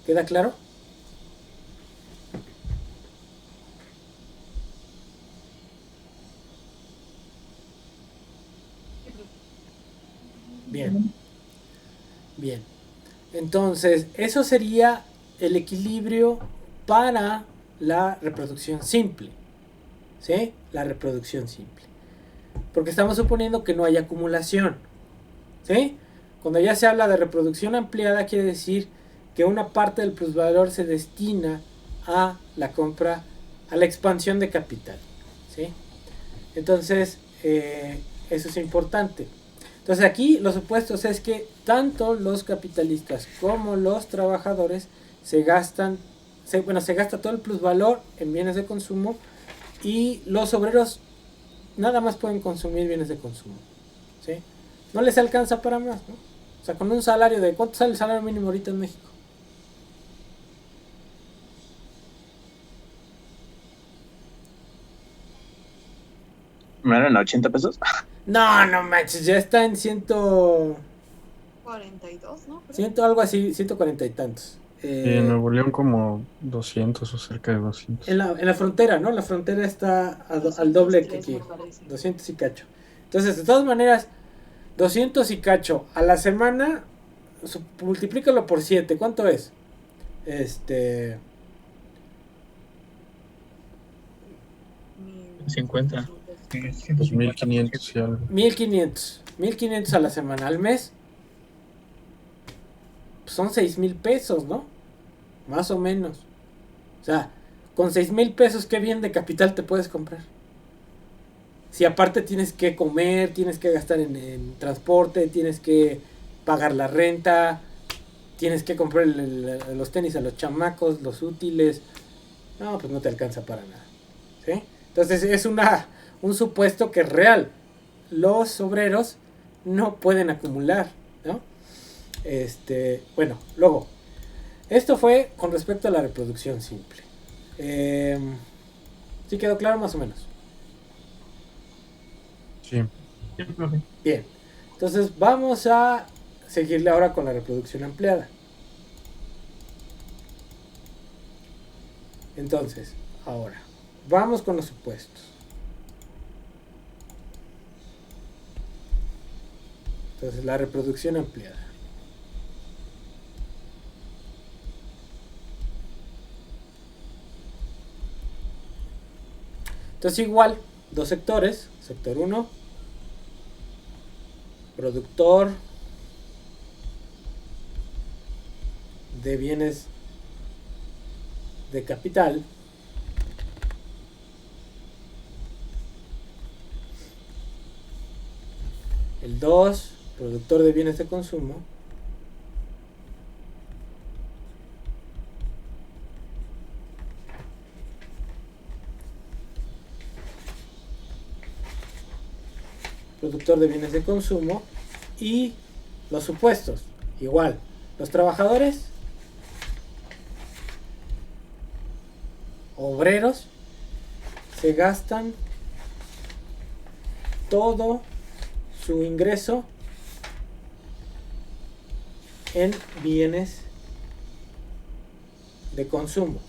¿Queda claro? Bien. Bien. Entonces, eso sería el equilibrio para la reproducción simple. ¿Sí? La reproducción simple. Porque estamos suponiendo que no hay acumulación. ¿Sí? Cuando ya se habla de reproducción ampliada, quiere decir que una parte del plusvalor se destina a la compra, a la expansión de capital. ¿Sí? Entonces, eso es importante. Entonces aquí los supuestos es que tanto los capitalistas como los trabajadores se gasta todo el plusvalor en bienes de consumo y los obreros nada más pueden consumir bienes de consumo. ¿Sí? No les alcanza para más, ¿no? O sea, con un salario de... ¿Cuánto sale el salario mínimo ahorita en México? ¿No eran 80 pesos? No manches, ya está en 42, ¿no? Creo. 100 algo así, 140 y tantos. En Nuevo León como 200 o cerca de 200. En la frontera, ¿no? La frontera está al doble que aquí. 200 y cacho. Entonces, de todas maneras, 200 y cacho a la semana, multiplícalo por 7. ¿Cuánto es? 50. 1500 y algo. 1500 a la semana. Al mes pues son 6,000 pesos, ¿no? Más o menos. O sea, con 6,000 pesos, ¿qué bien de capital te puedes comprar? Si aparte tienes que comer, tienes que gastar en transporte, tienes que pagar la renta, tienes que comprar los tenis a los chamacos, los útiles. No, pues no te alcanza para nada. ¿Sí? Entonces es un supuesto que es real. Los obreros no pueden acumular, ¿no? Bueno, luego, esto fue con respecto a la reproducción simple. ¿Sí quedó claro más o menos? Sí. Sí, profe. Bien, entonces vamos a seguirle ahora con la reproducción ampliada. Entonces, ahora, vamos con los supuestos. Entonces, la reproducción ampliada. Entonces, igual, dos sectores. Sector 1, productor de bienes de capital. El 2, productor de bienes de consumo. Productor de bienes de consumo. Y los supuestos, igual, los trabajadores, obreros, se gastan todo su ingreso en bienes de consumo.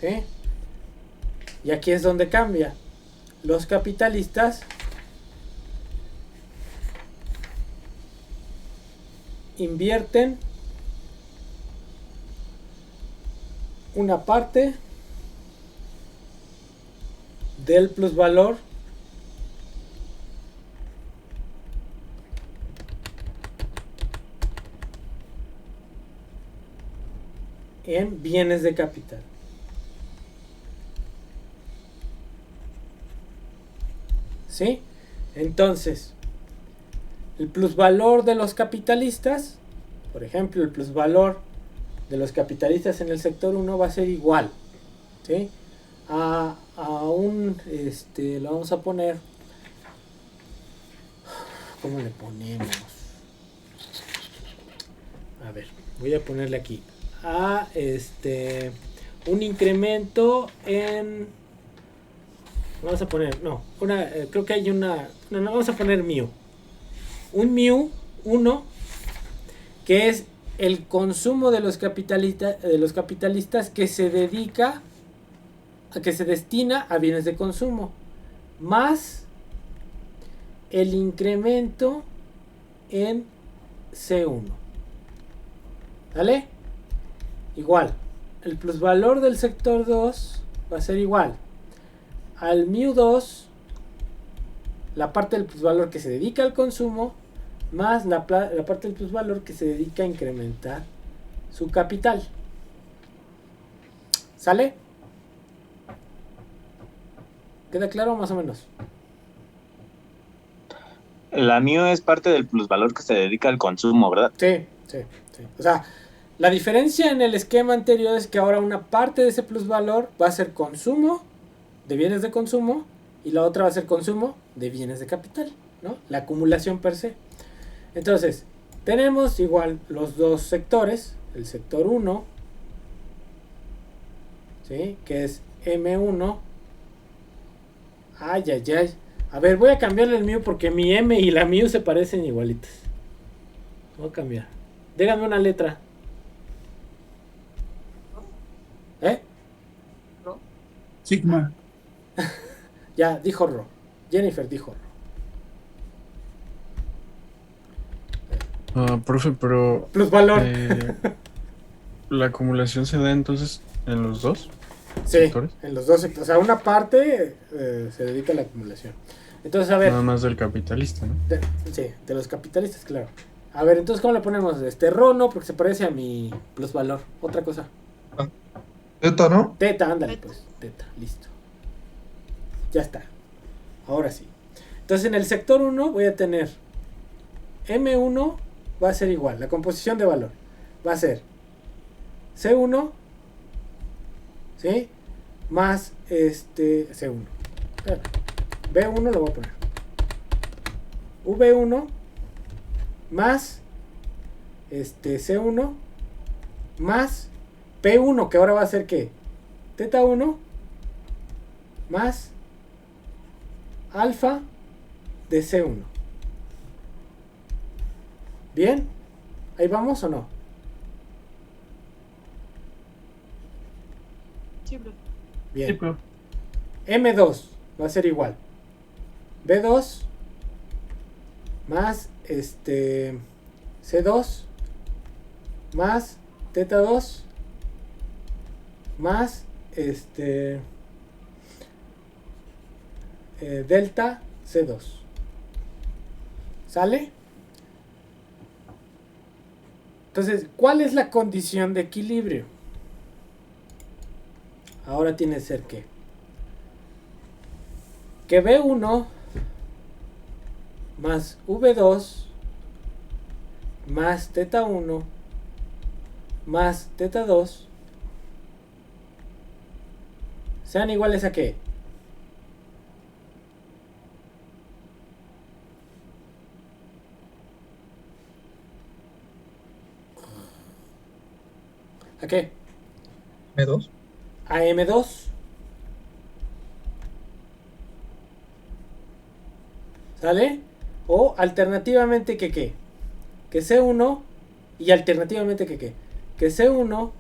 ¿Sí? Y aquí es donde cambia. Los capitalistas invierten una parte del plusvalor en bienes de capital. ¿Sí? Entonces, el plusvalor de los capitalistas, por ejemplo, el plusvalor de los capitalistas en el sector 1 va a ser igual, ¿sí? A un, lo vamos a poner, ¿cómo le ponemos? A ver, voy a ponerle aquí, a un incremento en, vamos a poner, no, creo que hay no, vamos a poner mu. Un mu 1, que es el consumo de los capitalistas que se dedica a que se destina a bienes de consumo, más el incremento en C1. ¿Vale? Igual, el plusvalor del sector 2 va a ser igual al μ2, la parte del plusvalor que se dedica al consumo, más la parte del plusvalor que se dedica a incrementar su capital. ¿Sale? ¿Queda claro más o menos? La MIO es parte del plusvalor que se dedica al consumo, ¿verdad? Sí. O sea, la diferencia en el esquema anterior es que ahora una parte de ese plusvalor va a ser consumo de bienes de consumo y la otra va a ser consumo de bienes de capital, ¿no? La acumulación per se. Entonces, tenemos igual los dos sectores, el sector 1, ¿sí? Que es M1. Ay. A ver, voy a cambiarle el mío porque mi M y la mío se parecen igualitas. Voy a cambiar. Dígame una letra. ¿Eh? Sigma. Ya, dijo Ro. Jennifer dijo Ro. Profe, pero Plusvalor. ¿la acumulación se da entonces en los dos Sí, sectores? en los dos sectores. O sea, una parte se dedica a la acumulación. Entonces, a ver. Nada más del capitalista, ¿no? Sí, de los capitalistas, claro. A ver, entonces, ¿cómo le ponemos? Ro no, porque se parece a mi plusvalor. Otra cosa. Teta, ¿no? Teta, ándale, pues. Teta, listo. Ya está. Ahora sí. Entonces, en el sector 1 voy a tener M1 va a ser igual. La composición de valor va a ser C1, ¿sí? Más C1. B1 lo voy a poner. V1 más C1 más P1, que ahora va a ser ¿qué? Teta 1 más alfa de C1. ¿Bien? ¿Ahí vamos o no? Sí, bro. Bien. Sí, pero M2 va a ser igual. B2 más C2 más teta 2 más delta C2. ¿Sale? Entonces, ¿cuál es la condición de equilibrio? Ahora tiene que ser que B1 más V2 más teta 1 más teta 2 sean iguales a ¿qué? ¿A qué? M2. A M2. ¿Sale? O alternativamente que ¿qué? Que C1 y alternativamente que ¿qué? Que C1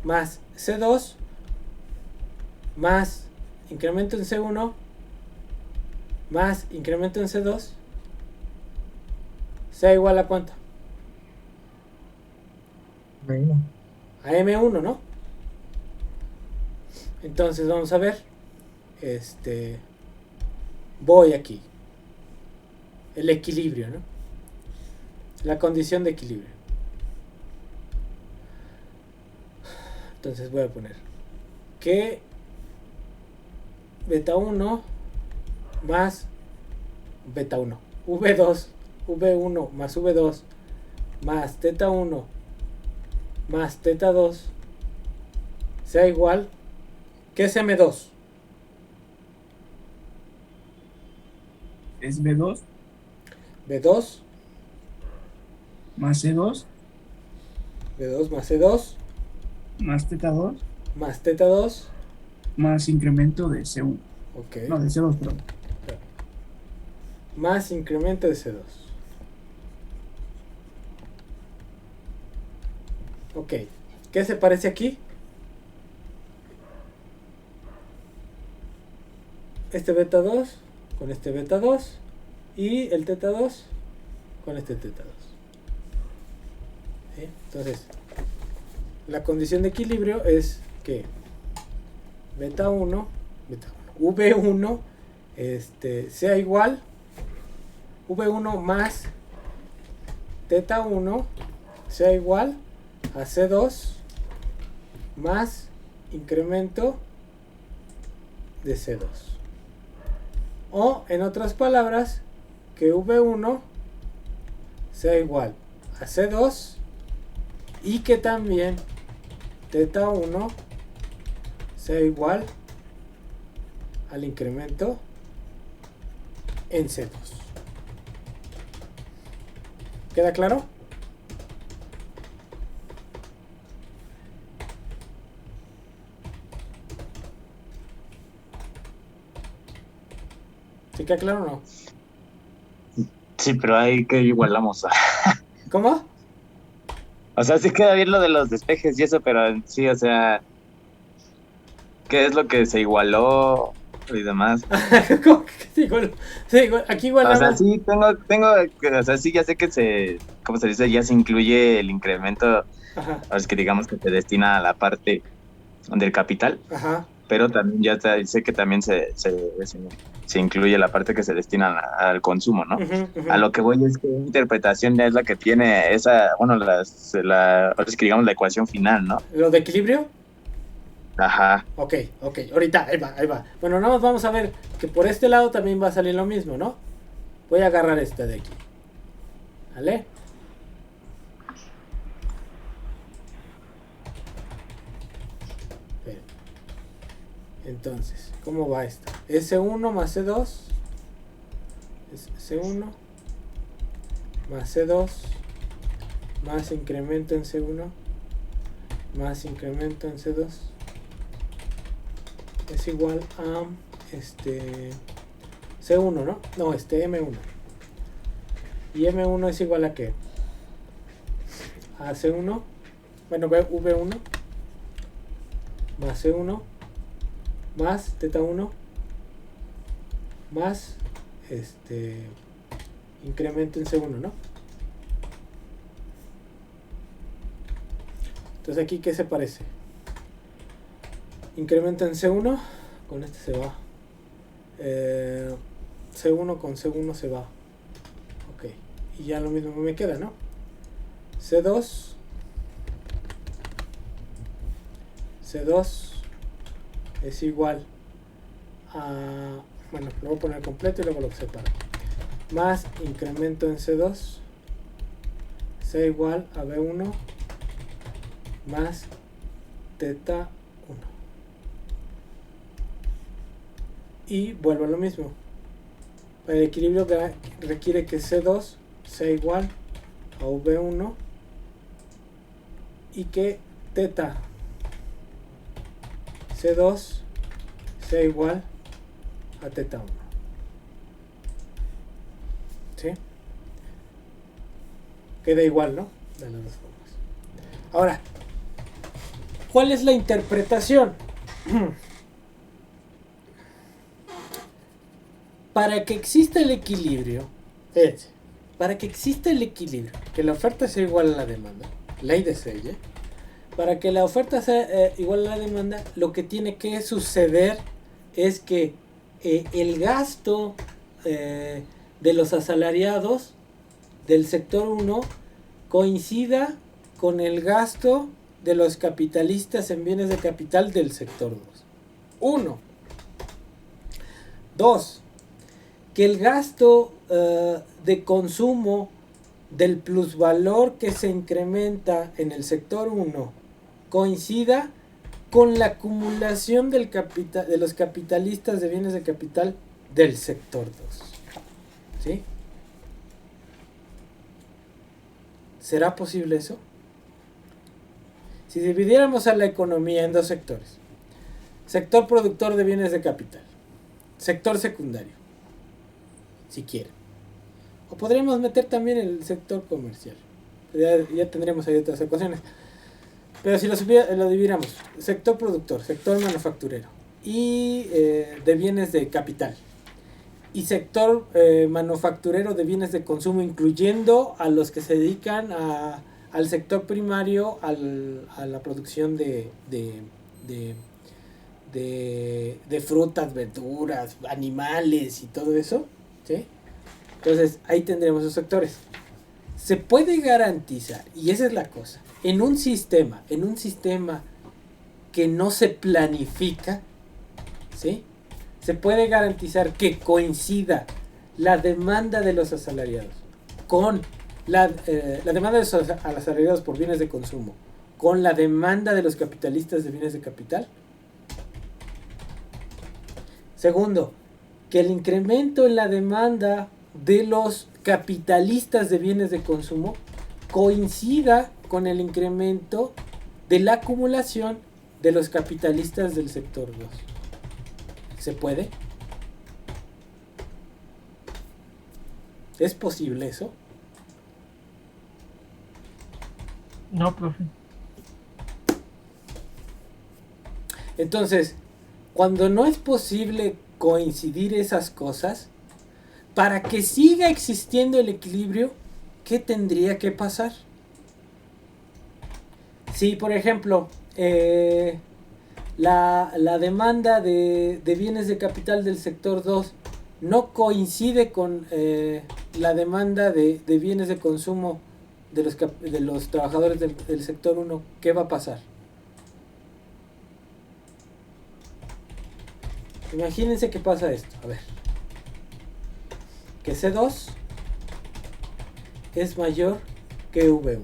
más C2 más incremento en C1 más incremento en C2 sea igual a ¿cuánto? M1. A M1, ¿no? Entonces vamos a ver. Voy aquí. El equilibrio, ¿no? La condición de equilibrio. Entonces voy a poner que beta 1 más beta 1. V2, V1 más V2 más teta 1 más teta 2 sea igual. ¿Qué es M2? Es B2 B2 más C2 B2 más C2 más teta 2 más teta 2. más incremento de C1. Ok. No, de C2, perdón. Más incremento de C2. Ok. ¿Qué se parece aquí? Este beta 2 con este beta 2 y el teta 2 con este teta 2. ¿Sí? Entonces, la condición de equilibrio es que V1 sea igual, V1 más teta 1 sea igual a C2 más incremento de C2. O, en otras palabras, que V1 sea igual a C2 y que también teta 1 sea igual al incremento en C2. ¿Queda claro? ¿Sí queda claro o no? Sí, pero ahí que igualamos. ¿Cómo? O sea, sí queda bien lo de los despejes y eso, pero sí, o sea, ¿qué es lo que se igualó y demás? ¿Cómo que se igualó? Aquí igualamos. O sea, sí, o sea, sí, ya sé que ¿cómo se dice? Ya se incluye el incremento, Ajá, es que digamos que se destina a la parte del capital, ajá. pero también sé que también se incluye la parte que se destina al consumo, ¿no? Ujú, ujú. A lo que voy es que la interpretación ya es la que tiene esa, bueno, ahora sí que digamos la ecuación final, ¿no? ¿Lo de equilibrio? Ajá. Ok, ahorita, ahí va. Bueno, nada más vamos a ver que por este lado también va a salir lo mismo, ¿no? Voy a agarrar esta de aquí. ¿Vale? Bien. Entonces, ¿cómo va esta? S1 más C2 es C1 más C2 más incremento en C1 más incremento en C2 es igual a C1, ¿no? No, M1. ¿Y M1 es igual a qué? A C1, bueno, V1 más C1 más teta 1 más incremento en C1, ¿no? Entonces aquí, ¿qué se parece? Incremento en C1, con este se va. C1 con C1 se va. Ok, y ya lo mismo me queda, ¿no? C2 es igual a, bueno, lo voy a poner completo y luego lo separo, más incremento en C2 sea igual a B1 más teta 1. Y vuelvo a lo mismo. Para el equilibrio requiere que C2 sea igual a V1 y que teta C2 sea igual a teta 1. ¿Sí? Queda igual, ¿no? De las dos formas. Ahora, ¿cuál es la interpretación? Para que exista el equilibrio, fíjense, para que exista el equilibrio, que la oferta sea igual a la demanda, ley de Selle, para que la oferta sea igual a la demanda, lo que tiene que suceder es que el gasto de los asalariados del sector 1 coincida con el gasto de los capitalistas en bienes de capital del sector 2. 1. 2. Que el gasto de consumo del plusvalor que se incrementa en el sector 1 coincida con la acumulación del capital de los capitalistas de bienes de capital del sector 2. ¿Sí? ¿Será posible eso? Si dividiéramos a la economía en dos sectores: sector productor de bienes de capital, sector secundario, si quieren, o podríamos meter también el sector comercial, ya tendremos ahí otras ecuaciones, pero si lo dividiéramos: sector productor, sector manufacturero y de bienes de capital, y sector manufacturero de bienes de consumo, incluyendo a los que se dedican al sector primario, a la producción de frutas, verduras, animales y todo eso, ¿sí? Entonces ahí tendremos esos sectores. Se puede garantizar, y esa es la cosa, en un sistema que no se planifica, ¿sí? Se puede garantizar que coincida la demanda de los asalariados con la demanda de los asalariados por bienes de consumo con la demanda de los capitalistas de bienes de capital. Segundo, que el incremento en la demanda de los capitalistas de bienes de consumo coincida con el incremento de la acumulación de los capitalistas del sector 2. ¿Se puede? ¿Es posible eso? No, profe. Entonces, cuando no es posible coincidir esas cosas, para que siga existiendo el equilibrio, ¿qué tendría que pasar? Si, por ejemplo, la demanda de bienes de capital del sector 2 no coincide con la demanda de bienes de consumo de los trabajadores del sector 1, ¿qué va a pasar? Imagínense que pasa esto, a ver. Que C2 es mayor que V1.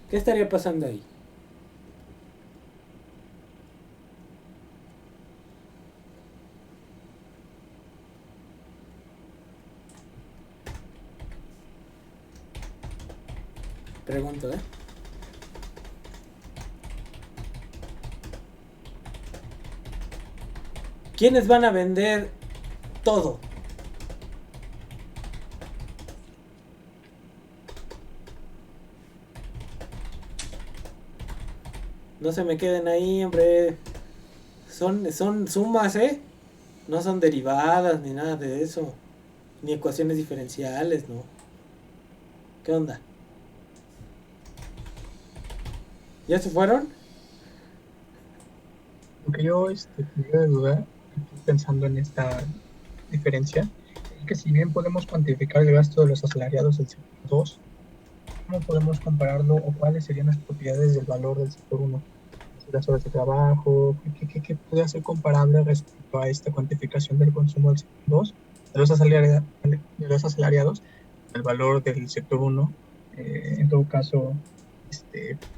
¿Qué estaría pasando ahí? Pregunto, ¿eh? ¿Quiénes van a vender todo? No se me queden ahí, hombre. Son sumas, ¿eh? No son derivadas ni nada de eso. Ni ecuaciones diferenciales, ¿no? ¿Qué onda? ¿Ya se fueron? Lo que yo tuviera duda, pensando en esta diferencia, es que si bien podemos cuantificar el gasto de los asalariados del sector 2, ¿cómo podemos compararlo o cuáles serían las propiedades del valor del sector 1? Las horas de trabajo, ¿qué podría ser comparable respecto a esta cuantificación del consumo del sector 2, de los asalariados, el valor del sector 1? En todo caso,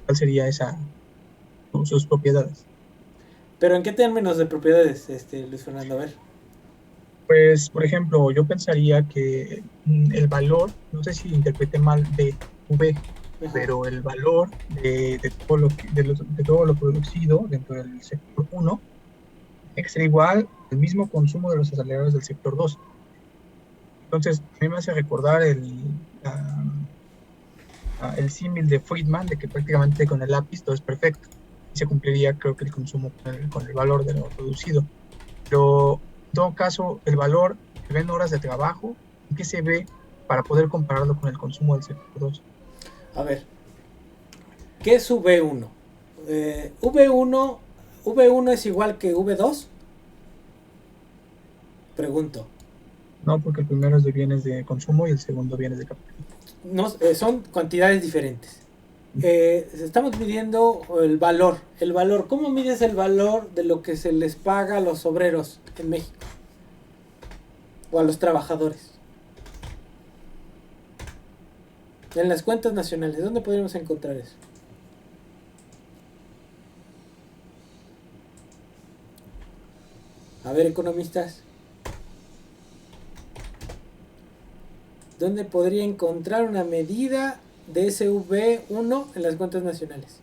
¿cuál sería sus propiedades? ¿Pero en qué términos de propiedades, Luis Fernando? A ver. Pues, por ejemplo, yo pensaría que el valor, no sé si interprete mal de V, Ajá. pero el valor de todo lo producido dentro del sector 1 tiene que ser igual al mismo consumo de los asalariados del sector 2. Entonces, a mí me hace recordar el símil de Friedman, de que prácticamente con el lápiz todo es perfecto. Y se cumpliría, creo que el consumo con el valor de lo producido. Pero, en todo caso, el valor se ve en horas de trabajo, ¿en qué se ve para poder compararlo con el consumo del sector 2? A ver, ¿qué es V1? ¿V1 es igual que V2? Pregunto. No, porque el primero es de bienes de consumo y el segundo bienes de capital. No, son cantidades diferentes. Estamos midiendo el valor. ¿Cómo mides el valor de lo que se les paga a los obreros en México? O a los trabajadores. En las cuentas nacionales, ¿dónde podríamos encontrar eso? A ver, economistas. ¿Dónde podría encontrar una medida de ese V1 en las cuentas nacionales?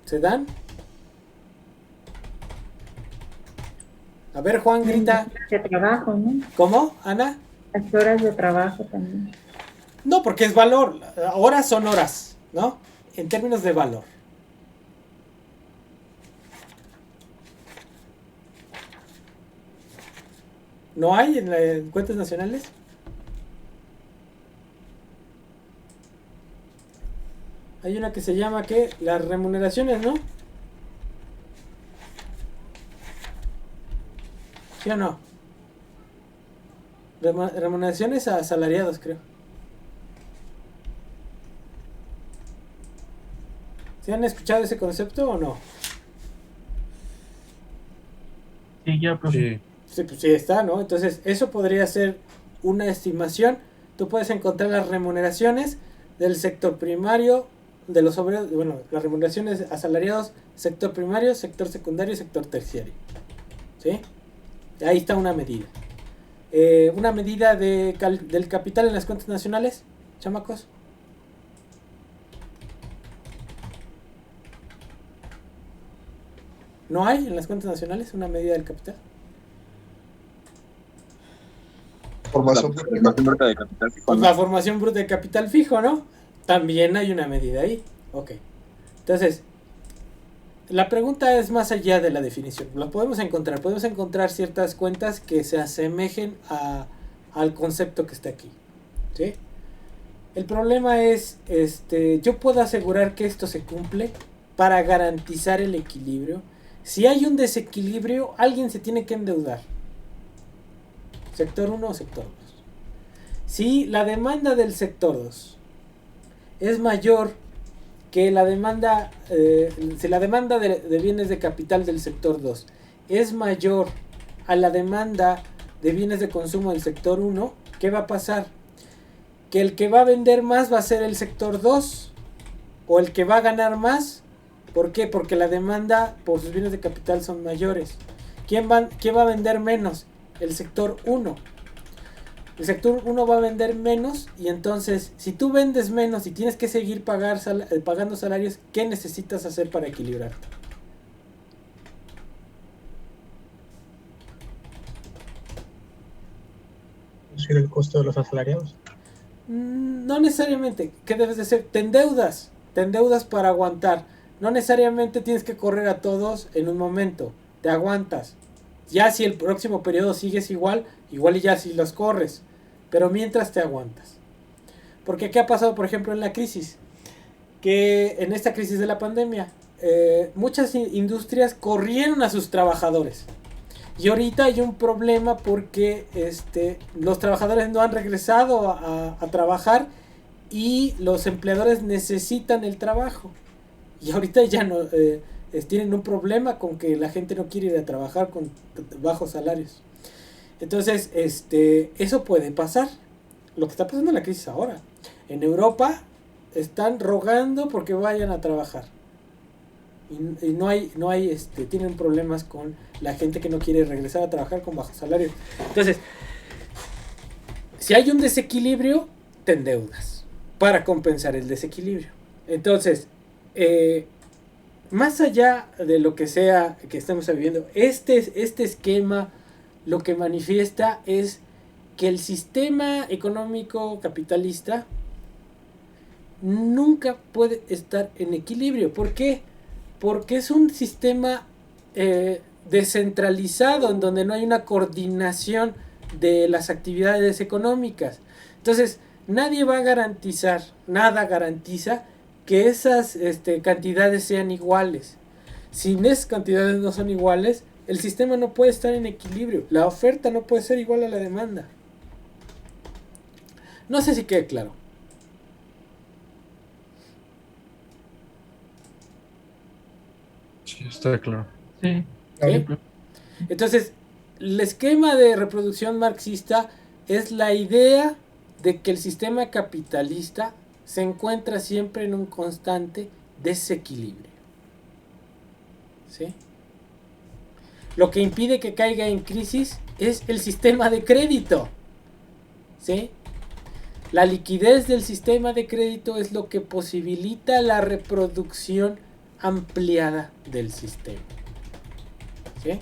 ¿Se dan? A ver, Juan, grita. De trabajo, ¿no? ¿Cómo, Ana? Las horas de trabajo también. No, porque es valor. Horas son horas, ¿no? En términos de valor. ¿No hay en cuentas nacionales? Hay una que se llama, ¿qué? Las remuneraciones, ¿no? ¿Sí o no? Remuneraciones a asalariados, creo. ¿Se han escuchado ese concepto o no? Sí, ya, profe. Sí. Sí, pues sí está, ¿no? Entonces, eso podría ser una estimación. Tú puedes encontrar las remuneraciones del sector primario, de los obreros, bueno, las remuneraciones asalariados, sector primario, sector secundario y sector terciario. ¿Sí? Ahí está una medida. Una medida del capital en las cuentas nacionales, chamacos. ¿No hay en las cuentas nacionales una medida del capital? Formación La formación bruta de capital fijo, Pues ¿no? la formación bruta de capital fijo, ¿no? También hay una medida ahí. Ok. Entonces, la pregunta es más allá de la definición. Lo podemos encontrar ciertas cuentas que se asemejen al concepto que está aquí. ¿Sí? El problema es, yo puedo asegurar que esto se cumple para garantizar el equilibrio. Si hay un desequilibrio, alguien se tiene que endeudar. Sector 1 o sector 2. Si la demanda del sector 2 es mayor que la demanda, si la demanda de bienes de capital del sector 2 es mayor a la demanda de bienes de consumo del sector 1, ¿qué va a pasar? Que el que va a vender más va a ser el sector 2 o el que va a ganar más. ¿Por qué? Porque la demanda por sus bienes de capital son mayores. ¿Quién va a vender menos? El sector 1. El sector 1 va a vender menos y entonces si tú vendes menos y tienes que seguir pagando salarios, ¿qué necesitas hacer para equilibrarte? Reducir el costo de los asalariados. No necesariamente. ¿Qué debes de hacer? Te endeudas para aguantar. No necesariamente tienes que correr a todos en un momento. Te aguantas. Ya si el próximo periodo sigues igual y ya si los corres. Pero mientras te aguantas. Porque ¿qué ha pasado, por ejemplo, en la crisis? Que en esta crisis de la pandemia, muchas industrias corrieron a sus trabajadores. Y ahorita hay un problema porque los trabajadores no han regresado a trabajar y los empleadores necesitan el trabajo. Y ahorita ya no tienen un problema con que la gente no quiere ir a trabajar con bajos salarios. Entonces, eso puede pasar. Lo que está pasando en la crisis ahora. En Europa están rogando porque vayan a trabajar. Y no hay tienen problemas con la gente que no quiere regresar a trabajar con bajos salarios. Entonces, si hay un desequilibrio, te endeudas para compensar el desequilibrio. Entonces, más allá de lo que sea que estamos viviendo, este esquema lo que manifiesta es que el sistema económico capitalista nunca puede estar en equilibrio. ¿Por qué? Porque es un sistema descentralizado en donde no hay una coordinación de las actividades económicas. Entonces, nadie va a garantizar, nada garantiza que esas cantidades sean iguales. Si esas cantidades no son iguales, el sistema no puede estar en equilibrio. La oferta no puede ser igual a la demanda. No sé si quede claro. Sí, está claro. Sí. ¿Sí? Entonces, el esquema de reproducción marxista es la idea de que el sistema capitalista se encuentra siempre en un constante desequilibrio. ¿Sí? Lo que impide que caiga en crisis es el sistema de crédito. ¿Sí? La liquidez del sistema de crédito es lo que posibilita la reproducción ampliada del sistema. ¿Sí?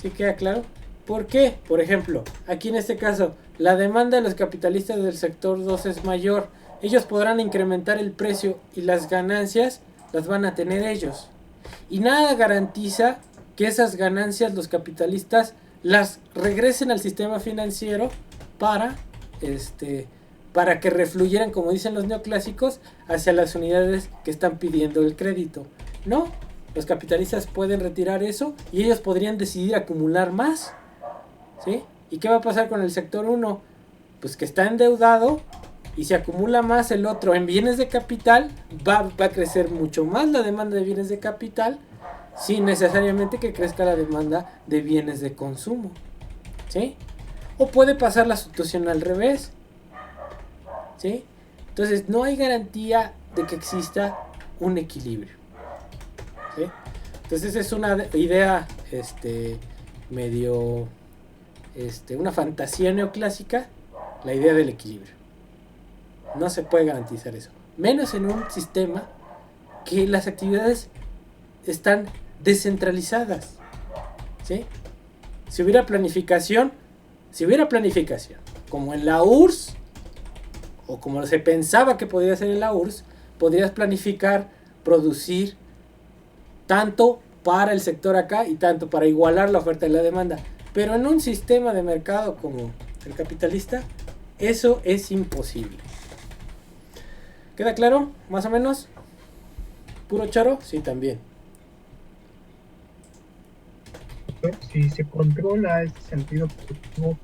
¿Sí queda claro? ¿Por qué? Por ejemplo, aquí en este caso, la demanda de los capitalistas del sector 2 es mayor. Ellos podrán incrementar el precio y las ganancias las van a tener ellos. Y nada garantiza que esas ganancias los capitalistas las regresen al sistema financiero para que refluyeran, como dicen los neoclásicos, hacia las unidades que están pidiendo el crédito. No, los capitalistas pueden retirar eso y ellos podrían decidir acumular más, ¿sí? ¿Y qué va a pasar con el sector 1? Pues que está endeudado y si acumula más el otro en bienes de capital, va a crecer mucho más la demanda de bienes de capital sin necesariamente que crezca la demanda de bienes de consumo, ¿sí? O puede pasar la situación al revés, ¿sí? Entonces no hay garantía de que exista un equilibrio, ¿sí? Entonces es una idea medio una fantasía neoclásica, la idea del equilibrio. No se puede garantizar eso, menos en un sistema que las actividades están descentralizadas, ¿sí? Si hubiera planificación, como en la URSS, o como se pensaba que podía ser en la URSS, podrías planificar, producir tanto para el sector acá y tanto para igualar la oferta y la demanda. Pero en un sistema de mercado como el capitalista, eso es imposible. ¿Queda claro? ¿Más o menos? ¿Puro choro? Sí, también. Si se controla este sentido positivo,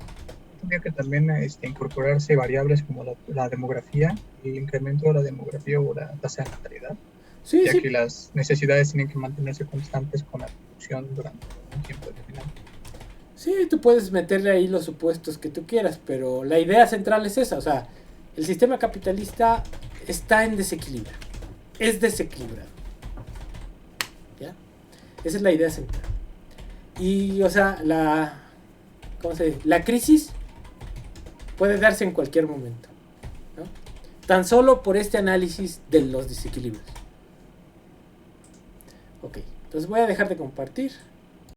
tendría que también incorporarse variables como la demografía, el incremento de la demografía o la tasa de natalidad, sí, ya sí. que las necesidades tienen que mantenerse constantes con la producción durante un tiempo determinado. Sí, tú puedes meterle ahí los supuestos que tú quieras, pero la idea central es esa, o sea, el sistema capitalista está en desequilibrio, es desequilibrado, ¿ya? Esa es la idea central. Y, o sea, la crisis puede darse en cualquier momento, ¿no? Tan solo por este análisis de los desequilibrios. Ok, entonces voy a dejar de compartir.